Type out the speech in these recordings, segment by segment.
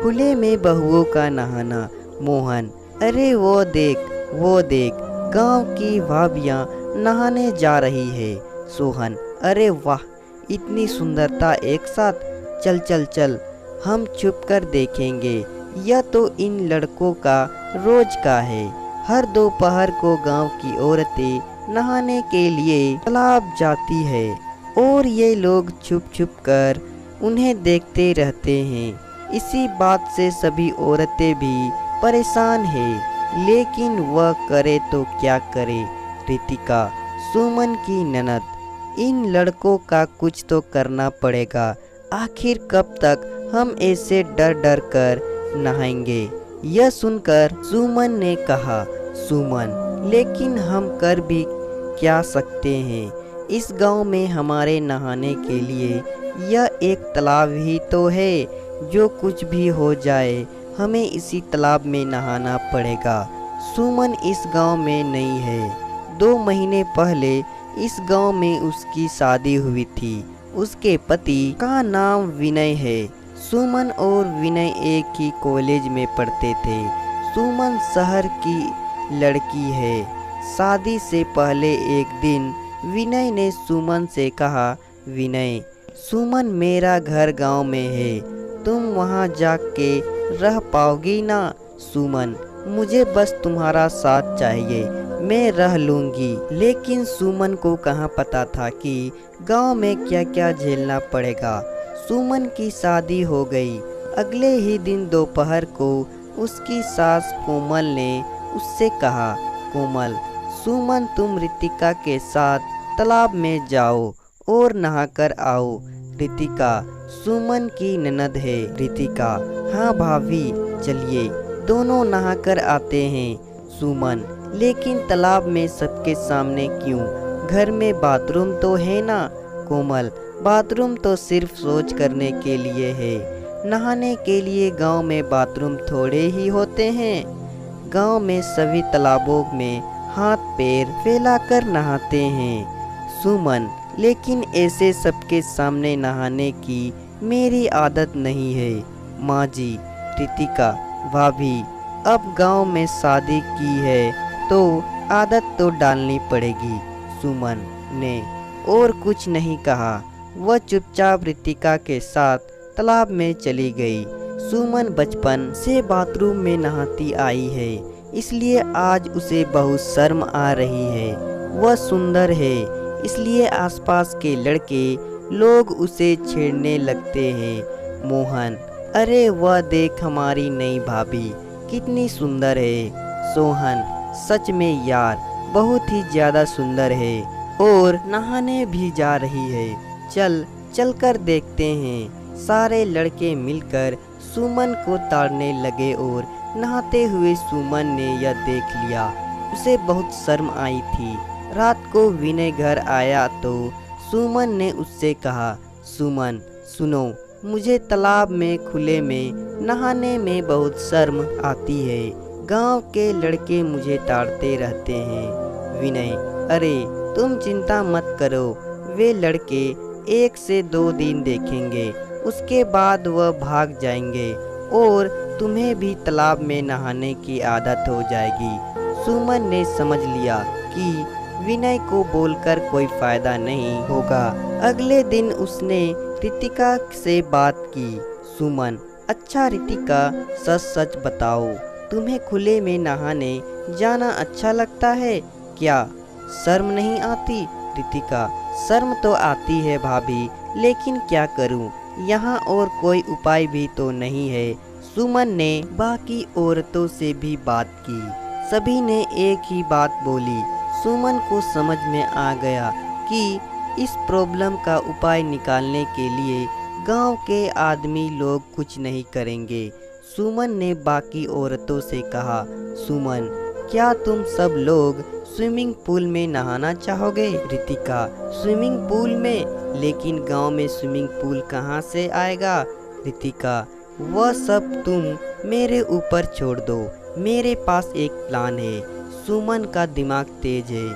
खुले में बहुओं का नहाना। मोहन, अरे वो देख, गांव की भाभियां नहाने जा रही है। सोहन, अरे वाह, इतनी सुंदरता एक साथ। चल चल चल, हम छुप कर देखेंगे। यह तो इन लड़कों का रोज का है। हर दोपहर को गांव की औरतें नहाने के लिए तालाब जाती है और ये लोग छुप छुप कर उन्हें देखते रहते हैं। इसी बात से सभी औरतें भी परेशान है, लेकिन वह करे तो क्या करे। रितिका, सुमन की ननद, इन लड़कों का कुछ तो करना पड़ेगा। आखिर कब तक हम ऐसे डर डर कर नहाएंगे। यह सुनकर सुमन ने कहा, सुमन, लेकिन हम कर भी क्या सकते हैं। इस गांव में हमारे नहाने के लिए यह एक तालाब ही तो है। जो कुछ भी हो जाए हमें इसी तालाब में नहाना पड़ेगा। सुमन इस गांव में नहीं है। 2 महीने पहले इस गांव में उसकी शादी हुई थी। उसके पति का नाम विनय है। सुमन और विनय एक ही कॉलेज में पढ़ते थे। सुमन शहर की लड़की है। शादी से पहले एक दिन विनय ने सुमन से कहा, विनय, सुमन, मेरा घर गांव में है, तुम वहां जाके रह पाओगी ना। सुमन, मुझे बस तुम्हारा साथ चाहिए, मैं रह लूंगी। लेकिन सुमन को कहाँ पता था कि गांव में क्या क्या झेलना पड़ेगा। सुमन की शादी हो गई। अगले ही दिन दोपहर को उसकी सास कोमल ने उससे कहा, कोमल, सुमन, तुम रितिका के साथ तालाब में जाओ और नहाकर आओ। रितिका सुमन की ननद है। रितिका, हाँ भाभी, चलिए दोनों नहाकर आते हैं। सुमन, लेकिन तालाब में सबके सामने क्यों? घर में बाथरूम तो है ना। कोमल, बाथरूम तो सिर्फ शौच करने के लिए है। नहाने के लिए गांव में बाथरूम थोड़े ही होते हैं। गांव में सभी तालाबों में हाथ पैर फैलाकर नहाते हैं। सुमन, लेकिन ऐसे सबके सामने नहाने की मेरी आदत नहीं है। माँ जी। रितिका, भाभी, अब गांव में शादी की है तो आदत तो डालनी पड़ेगी। सुमन ने और कुछ नहीं कहा। वह चुपचाप रितिका के साथ तालाब में चली गई। सुमन बचपन से बाथरूम में नहाती आई है, इसलिए आज उसे बहुत शर्म आ रही है। वह सुंदर है, इसलिए आसपास के लड़के लोग उसे छेड़ने लगते हैं। मोहन, अरे वह देख, हमारी नई भाभी कितनी सुंदर है। सोहन, सच में यार, बहुत ही ज्यादा सुंदर है और नहाने भी जा रही है। चल कर देखते हैं। सारे लड़के मिलकर सुमन को ताड़ने लगे और नहाते हुए सुमन ने यह देख लिया। उसे बहुत शर्म आई थी। रात को विनय घर आया तो सुमन ने उससे कहा, सुमन, सुनो, मुझे तालाब में खुले में नहाने में बहुत शर्म आती है। गांव के लड़के मुझे ताड़ते रहते हैं। विनय, अरे तुम चिंता मत करो, वे लड़के 1 से 2 दिन देखेंगे, उसके बाद वह भाग जाएंगे और तुम्हें भी तालाब में नहाने की आदत हो जाएगी। सुमन ने समझ लिया कि विनय को बोलकर कोई फायदा नहीं होगा। अगले दिन उसने रितिका से बात की। सुमन, अच्छा रितिका, सच सच बताओ, तुम्हें खुले में नहाने जाना अच्छा लगता है क्या? शर्म नहीं आती? रितिका, शर्म तो आती है भाभी, लेकिन क्या करूं, यहाँ और कोई उपाय भी तो नहीं है। सुमन ने बाकी औरतों से भी बात की। सभी ने एक ही बात बोली। सुमन को समझ में आ गया कि इस प्रॉब्लम का उपाय निकालने के लिए गांव के आदमी लोग कुछ नहीं करेंगे। सुमन ने बाकी औरतों से कहा, सुमन, क्या तुम सब लोग स्विमिंग पूल में नहाना चाहोगे? रितिका, स्विमिंग पूल में? लेकिन गांव में स्विमिंग पूल कहाँ से आएगा? रितिका, वह सब तुम मेरे ऊपर छोड़ दो, मेरे पास एक प्लान है। सुमन का दिमाग तेज है।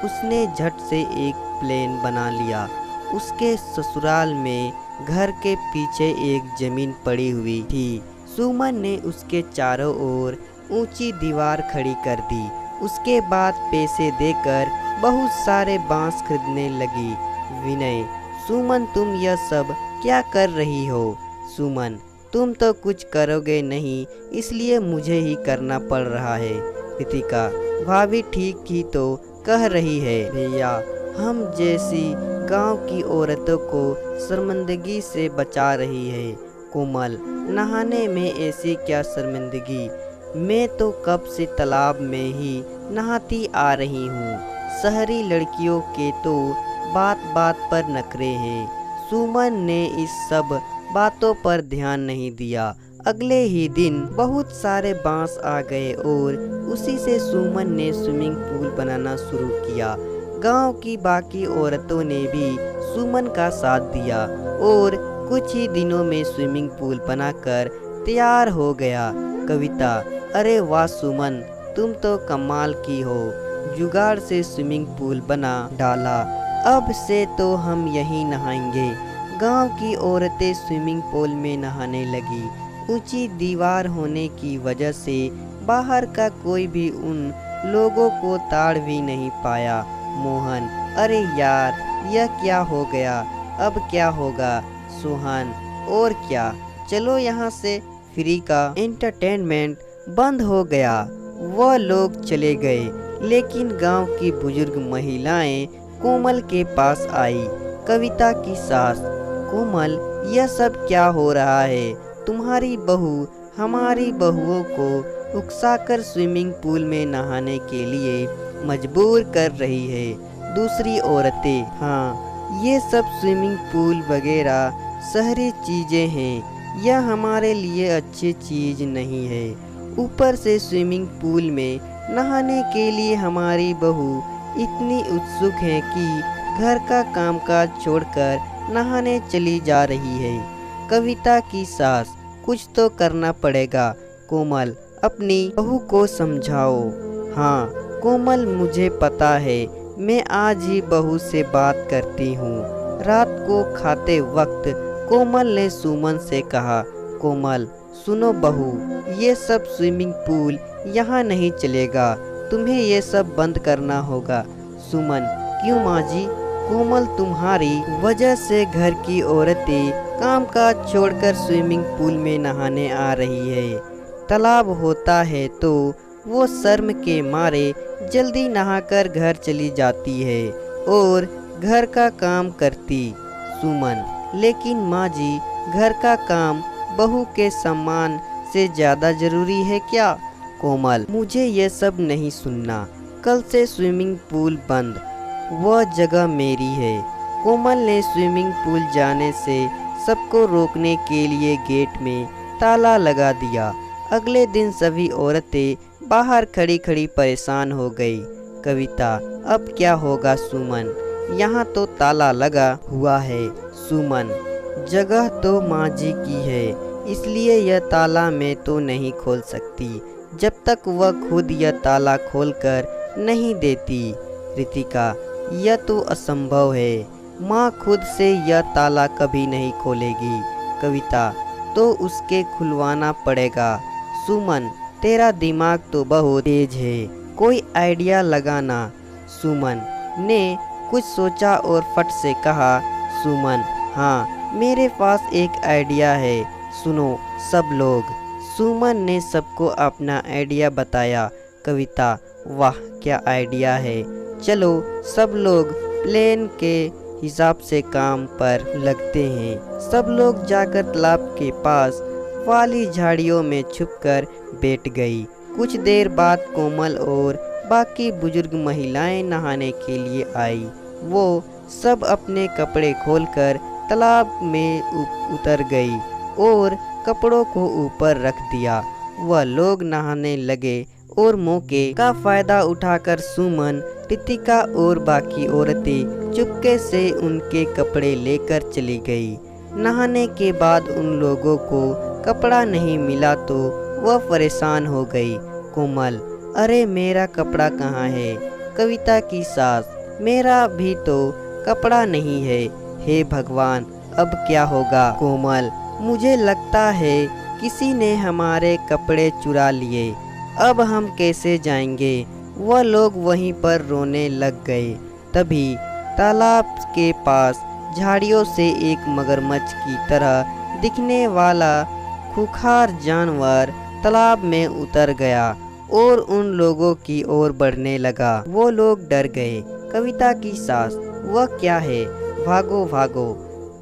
उसने झट से एक प्लान बना लिया। उसके ससुराल में घर के पीछे एक जमीन पड़ी हुई थी। सुमन ने उसके चारों ओर ऊंची दीवार खड़ी कर दी। उसके बाद पैसे देकर बहुत सारे बांस खरीदने लगी। विनय, सुमन तुम यह सब क्या कर रही हो? सुमन, तुम तो कुछ करोगे नहीं, इसलिए मुझे ही करना पड़ रहा है। रितिका, भाभी ठीक ही तो कह रही है भैया, हम जैसी गांव की औरतों को शर्मिंदगी से बचा रही है। कोमल, नहाने में ऐसी क्या शर्मिंदगी, मैं तो कब से तालाब में ही नहाती आ रही हूँ। शहरी लड़कियों के तो बात बात पर नखरे हैं। सुमन ने इस सब बातों पर ध्यान नहीं दिया। अगले ही दिन बहुत सारे बांस आ गए और उसी से सुमन ने स्विमिंग पूल बनाना शुरू किया। गांव की बाकी औरतों ने भी सुमन का साथ दिया और कुछ ही दिनों में स्विमिंग पूल बनाकर तैयार हो गया। कविता, अरे वाह सुमन, तुम तो कमाल की हो, जुगाड़ से स्विमिंग पूल बना डाला। अब से तो हम यहीं नहाएंगे। गांव की औरतें स्विमिंग पूल में नहाने लगी। ऊंची दीवार होने की वजह से बाहर का कोई भी उन लोगों को ताड़ भी नहीं पाया। मोहन, अरे यार, यह क्या हो गया, अब क्या होगा? सुहान, और क्या, चलो यहाँ से। फ्री का एंटरटेनमेंट बंद हो गया। वह लोग चले गए, लेकिन गांव की बुजुर्ग महिलाएं कोमल के पास आई। कविता की सास, कोमल, यह सब क्या हो रहा है? तुम्हारी बहू हमारी बहुओं को उकसाकर स्विमिंग पूल में नहाने के लिए मजबूर कर रही है। दूसरी औरतें, हाँ, ये सब स्विमिंग पूल वगैरह शहरी चीजें हैं, यह हमारे लिए अच्छी चीज नहीं है। ऊपर से स्विमिंग पूल में नहाने के लिए हमारी बहू इतनी उत्सुक है कि घर का कामकाज छोड़कर नहाने चली जा रही है। कविता की सास, कुछ तो करना पड़ेगा। कोमल, अपनी बहू को समझाओ। हाँ कोमल, मुझे पता है, मैं आज ही बहू से बात करती हूँ। रात को खाते वक्त कोमल ने सुमन से कहा, कोमल सुनो बहू, ये सब स्विमिंग पूल यहाँ नहीं चलेगा, तुम्हें ये सब बंद करना होगा। सुमन, क्यों माँ जी? कोमल, तुम्हारी वजह से घर की औरतें कामकाज छोड़कर स्विमिंग पूल में नहाने आ रही है। तालाब होता है तो वो शर्म के मारे जल्दी नहाकर घर चली जाती है और घर का काम करती। सुमन, लेकिन माँ जी, घर का काम बहू के सम्मान से ज़्यादा जरूरी है क्या? कोमल, मुझे ये सब नहीं सुनना, कल से स्विमिंग पूल बंद, वह जगह मेरी है। कोमल ने स्विमिंग पूल जाने से सबको रोकने के लिए गेट में ताला लगा दिया। अगले दिन सभी औरतें बाहर खड़ी खड़ी परेशान हो गई। कविता, अब क्या होगा सुमन? यहाँ तो ताला लगा हुआ है। सुमन, जगह तो माँ जी की है, इसलिए यह ताला मैं तो नहीं खोल सकती जब तक वह खुद यह ताला खोलकर नहीं देती। रितिका, यह तो असंभव है, माँ खुद से यह ताला कभी नहीं खोलेगी। कविता, तो उसके खुलवाना पड़ेगा। सुमन, तेरा दिमाग तो बहुत तेज है, कोई आइडिया लगाना। सुमन ने कुछ सोचा और फट से कहा, सुमन, हाँ, मेरे पास एक आइडिया है, सुनो सब लोग। सुमन ने सबको अपना आइडिया बताया। कविता, वाह क्या आइडिया है, चलो सब लोग प्लान के हिसाब से काम पर लगते हैं। सब लोग जाकर तालाब के पास वाली झाड़ियों में छुपकर बैठ गई। कुछ देर बाद कोमल और बाकी बुजुर्ग महिलाएं नहाने के लिए आई। वो सब अपने कपड़े खोलकर तालाब में उतर गई और कपड़ों को ऊपर रख दिया। वह लोग नहाने लगे और मौके का फायदा उठाकर सुमन, रितिका और बाकी औरतें चुपके से उनके कपड़े लेकर चली गई। नहाने के बाद उन लोगों को कपड़ा नहीं मिला तो वह परेशान हो गई। कोमल, अरे मेरा कपड़ा कहाँ है? कविता की सास, मेरा भी तो कपड़ा नहीं है। हे भगवान, अब क्या होगा? कोमल, मुझे लगता है किसी ने हमारे कपड़े चुरा लिए, अब हम कैसे जाएंगे। वह लोग वहीं पर रोने लग गए। तभी तालाब के पास झाड़ियों से एक मगरमच्छ की तरह दिखने वाला खूंखार जानवर तालाब में उतर गया और उन लोगों की ओर बढ़ने लगा। वो लोग डर गए। कविता की सास, वह क्या है, भागो भागो।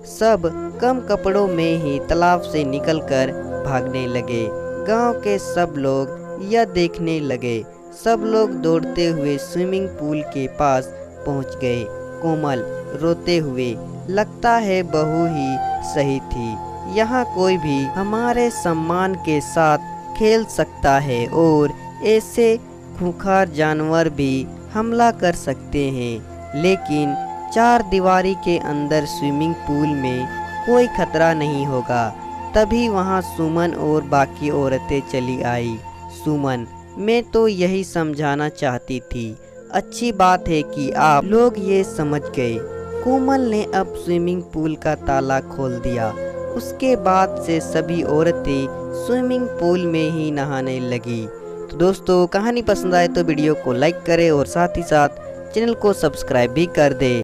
सब कम कपड़ों में ही तालाब से निकलकर भागने लगे। गांव के सब लोग यह देखने लगे। सब लोग दौड़ते हुए स्विमिंग पूल के पास पहुंच गए। कोमल रोते हुए, लगता है बहू ही सही थी, यहाँ कोई भी हमारे सम्मान के साथ खेल सकता है और ऐसे खूंखार जानवर भी हमला कर सकते हैं, लेकिन चार दीवारी के अंदर स्विमिंग पूल में कोई खतरा नहीं होगा। तभी वहाँ सुमन और बाकी औरतें चली आई। सुमन, मैं तो यही समझाना चाहती थी। अच्छी बात है कि आप लोग ये समझ गए। कोमल ने अब स्विमिंग पूल का ताला खोल दिया। उसके बाद से सभी औरतें स्विमिंग पूल में ही नहाने लगी। तो दोस्तों, कहानी पसंद आए तो वीडियो को लाइक करें और साथ ही साथ चैनल को सब्सक्राइब भी कर दें।